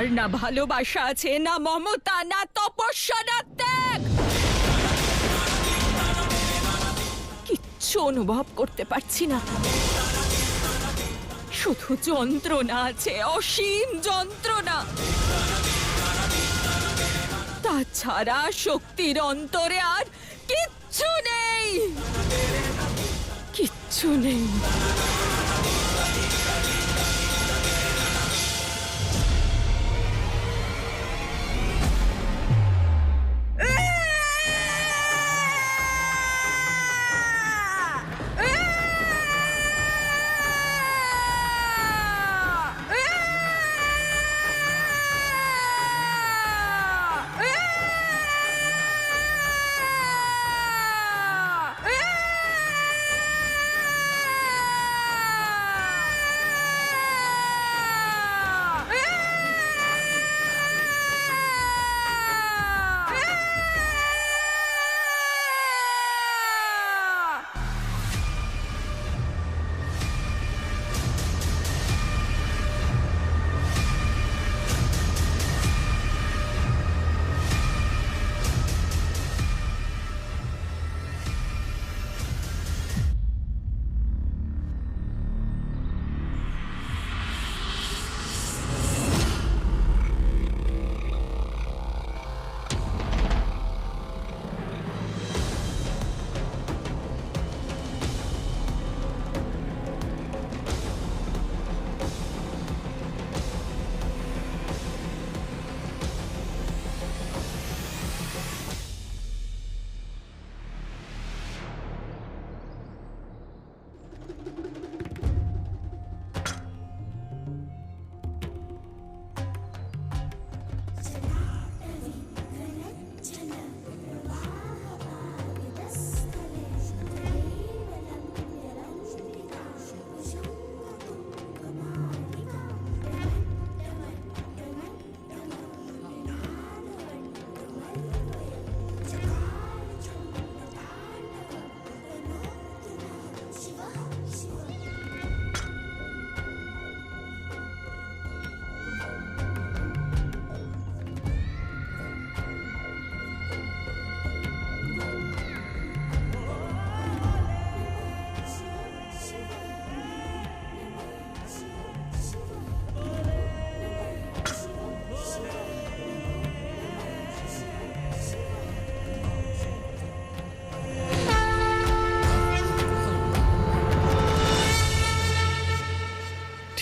তার না ভালোবাসা আছে, না মমতা, না তপস্যা, না ত্যাগ। কিচ্ছু অনুভব করতে পারছি না, শুধু যন্ত্রণা আছে, অসীম যন্ত্রণা। তাছাড়া শক্তির অন্তরে আর কিচ্ছু নেই, কিচ্ছু নেই।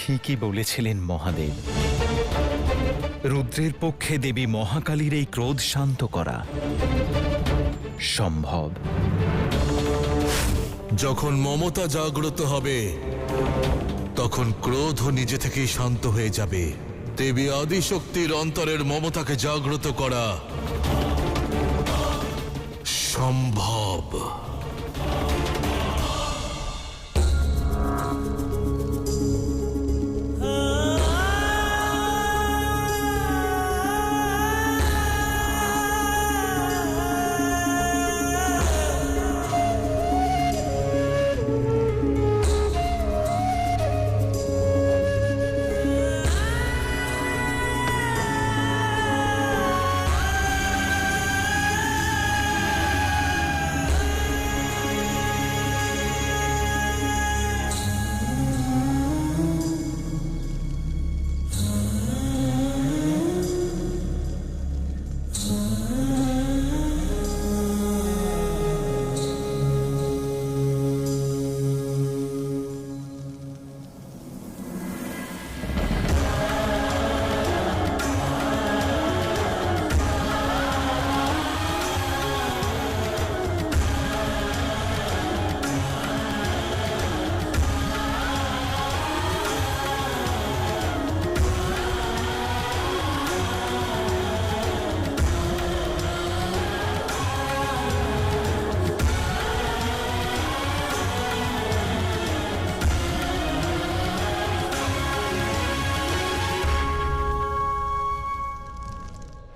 ঠিকই বলেছিলেন মহাদেব, রুদ্রের পক্ষে দেবী মহাকালীর এই ক্রোধ শান্ত করা সম্ভব। যখন মমতা জাগ্রত হবে তখন ক্রোধও নিজে থেকেই শান্ত হয়ে যাবে। দেবী আদিশক্তির অন্তরের মমতাকে জাগ্রত করা সম্ভব।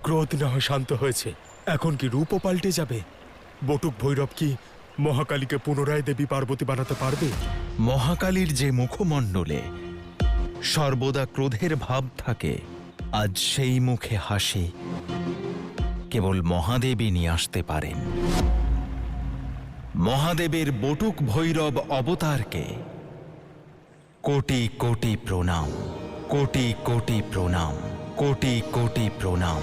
ক্রোধ না হয় শান্ত হয়েছে, এখন কি রূপও পাল্টে যাবে? বটুক ভৈরব কি মহাকালীকে পুনরায় দেবী পার্বতী বানাতে পারবে? মহাকালীর যে মুখমণ্ডলে সর্বদা ক্রোধের ভাব থাকে আজ সেই মুখে হাসি কেবল মহাদেবই নিয়ে আসতে পারেন। মহাদেবের বটুক ভৈরব অবতারকে কোটি কোটি প্রণাম, কোটি কোটি প্রণাম, কোটি কোটি প্রণাম।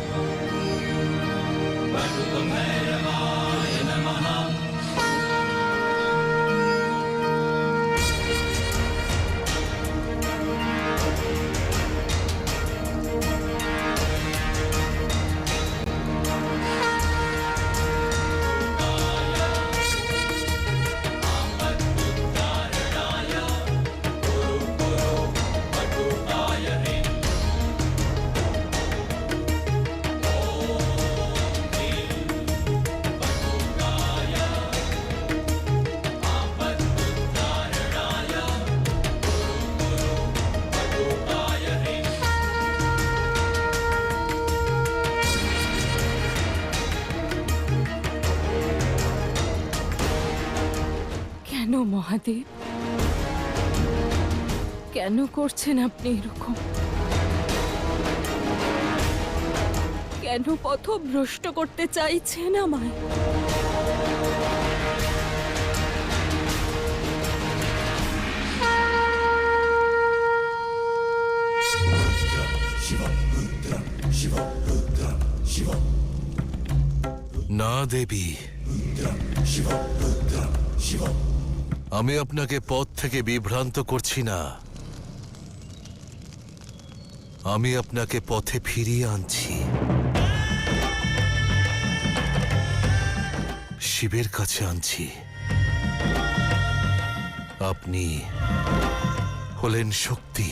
কেন মহাদেব, কেন করছেন আপনি এরকম? কেন পথভ্রষ্ট করতে চাইছেন আমায়? না দেবী, আমি আপনাকে পথ থেকে বিভ্রান্ত করছি না, আমি আপনাকে পথে ফিরিয়ে আনছি। শিবের কাছে আনছি। আপনি হলেন শক্তি,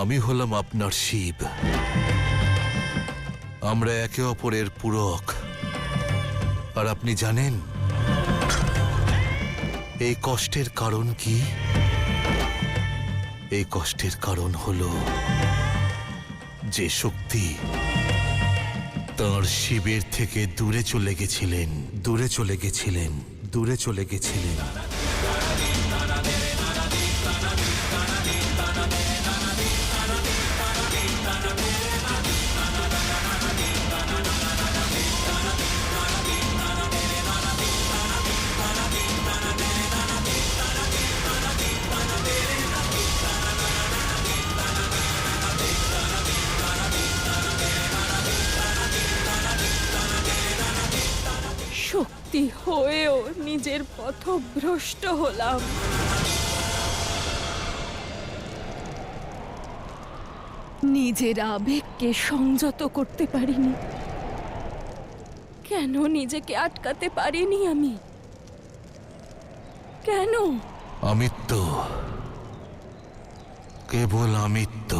আমি হলাম আপনার শিব। আমরা একে অপরের পূরক। আর আপনি জানেন এই কষ্টের কারণ কি? এই কষ্টের কারণ হলো যে শক্তি তাঁর শিবের থেকে দূরে চলে গেছিলেন, দূরে চলে গেছিলেন, দূরে চলে গেছিলেন। শক্তি হয়েও নিজের পথভ্রষ্ট হলাম। নিজের আবেগকে সংযত করতে পারিনি। কেন নিজেকে আটকাতে পারিনি আমি? কেন? আমিত্ব, কেবল আমিত্ব।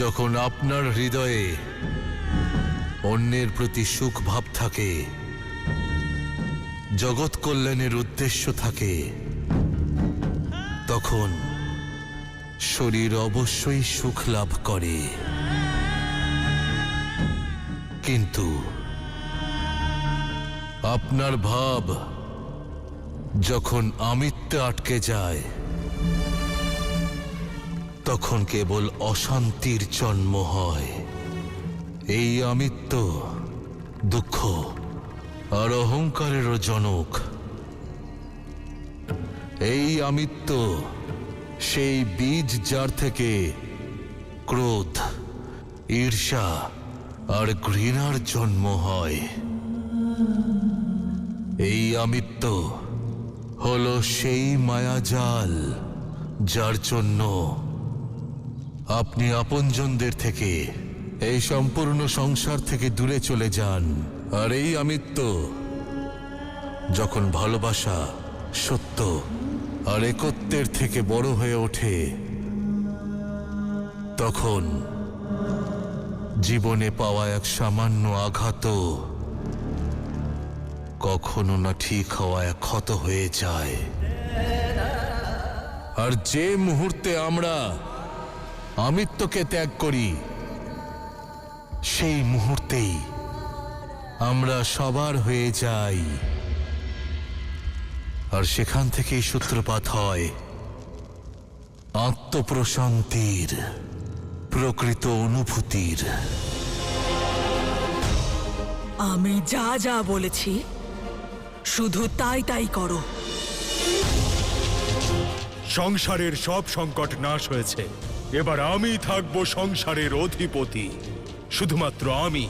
যখন আপনার হৃদয়ে অন্যের প্রতি সুখ ভাব থাকে, জগৎ কল্যাণের উদ্দেশ্য থাকে, তখন শরীর অবশ্যই সুখ লাভ করে। কিন্তু আপনার ভাব যখন আমিত্বে আটকে যায়, তখন কেবল অশান্তির জন্ম হয়। এই আমিত্ব দুঃখ আর অহংকারেরও জনক। এই আমিত্ব সেই বীজ যার থেকে ক্রোধ, ঈর্ষা আর ঘৃণার জন্ম হয়। এই আমিত্ব হলো সেই মায়াজাল যার জন্য আপনি আপনজনদের থেকে, এই সম্পূর্ণ সংসার থেকে দূরে চলে যান। আর এই আমিত্ব যখন ভালোবাসা, সত্য আর একত্বের থেকে বড় হয়ে ওঠে, তখন জীবনে পাওয়া এক সামান্য আঘাত কখনো না ঠিক হওয়া এক ক্ষত হয়ে যায়। আর যে মুহূর্তে আমরা আমিত্বকে ত্যাগ করি, সেই মুহূর্তেই আমরা সবার হয়ে যাই। আর সেখান থেকেই সূত্রপাত হয় আত্মপ্রশান্তির, প্রকৃত অনুভূতির। আমি যা যা বলেছি শুধু তাই তাই করো। সংসারের সব সংকট নাশ হয়েছে, এবার আমি থাকবো সংসারের অধিপতি, শুধুমাত্র আমি,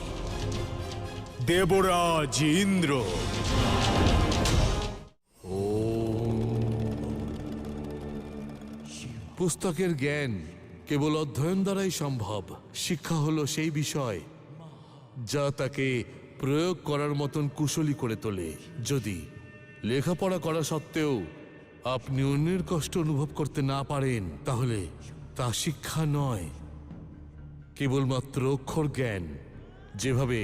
দেবরাজ ইন্দ্র। পুস্তকের জ্ঞান কেবল অধ্যয়ন দ্বারাই সম্ভব। শিক্ষা হলো সেই বিষয় যা তাকে প্রয়োগ করার মতন কুশলী করে তোলে। যদি লেখাপড়া করা সত্ত্বেও আপনি অন্যের কষ্ট অনুভব করতে না পারেন, তাহলে তা শিক্ষা নয়, কেবলমাত্র অক্ষর জ্ঞান। যেভাবে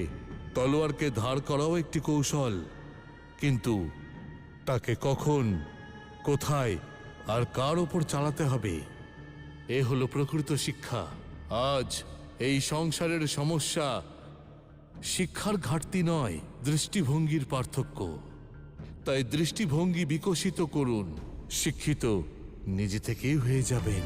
তলোয়ারকে ধার করাও একটি কৌশল, কিন্তু তাকে কখন, কোথায় আর কার ওপর চালাতে হবে, এ হলো প্রকৃত শিক্ষা। আজ এই সংসারের সমস্যা শিক্ষার ঘাটতি নয়, দৃষ্টিভঙ্গির পার্থক্য। তাই দৃষ্টিভঙ্গি বিকশিত করুন, শিক্ষিত নিজে থেকেই হয়ে যাবেন।